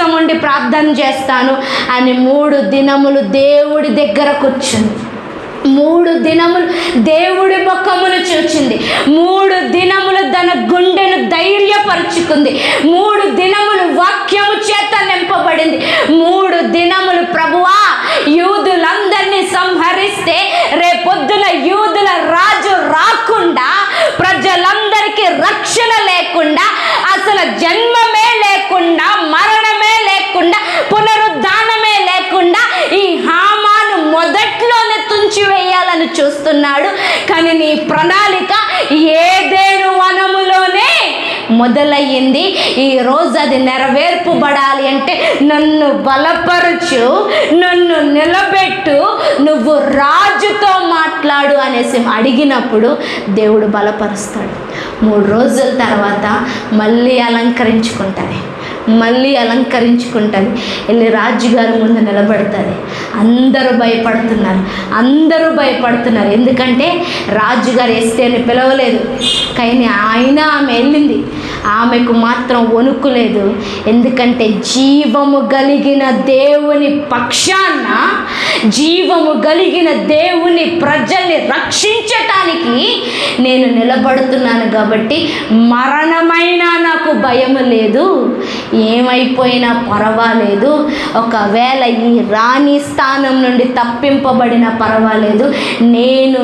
నీకోసం ఉండి ప్రార్థన చేస్తాను అని 3 దినములు దేవుడి దగ్గర కూర్చుంది. 3 దినములు దేవుడి ముఖమును చూచింది. 3 దినములు తన గుండెను ధైర్యపరుచుకుంది. 3 దినములు వాక్యము చేత నింపబడింది. 3 దినములు ప్రభువా, యూదులందరినీ సంహరిస్తే రేపొద్దున యూదుల రాజు రాకుండా, ప్రజలందరికీ రక్షణ లేకుండా, అసలు జన్మమే లేకుండా, మరణమే లేకుండా, పునరుద్ధానమే లేకుండా ఈ హామాను మొదట్లోనే తుంచివేయాలని చూస్తున్నాడు. కానీ నీ ప్రణాళిక ఏదేను వనములోనే మొదలయ్యింది. ఈరోజు అది నెరవేర్పబడాలి అంటే నన్ను బలపరచు, నన్ను నిలబెట్టు, నువ్వు రాజుతో మాట్లాడు అనేసి అడిగినప్పుడు దేవుడు బలపరుస్తాడు. 3 రోజుల తర్వాత మళ్ళీ అలంకరించుకుంటుంది. వెళ్ళి రాజుగారి ముందు నిలబడుతుంది. అందరూ భయపడుతున్నారు. ఎందుకంటే రాజుగారు ఎస్తేని పిలవలేదు, కానీ ఆమె వెళ్ళింది. ఆమెకు మాత్రం వణుకు లేదు. ఎందుకంటే జీవము కలిగిన దేవుని పక్షాన, జీవము కలిగిన దేవుని ప్రజల్ని రక్షించటానికి నేను నిలబడుతున్నాను కాబట్టి మరణమైనా నాకు భయం లేదు, ఏమైపోయినా పర్వాలేదు, ఒకవేళ ఈ రాణి స్థానం నుండి తప్పింపబడిన పర్వాలేదు, నేను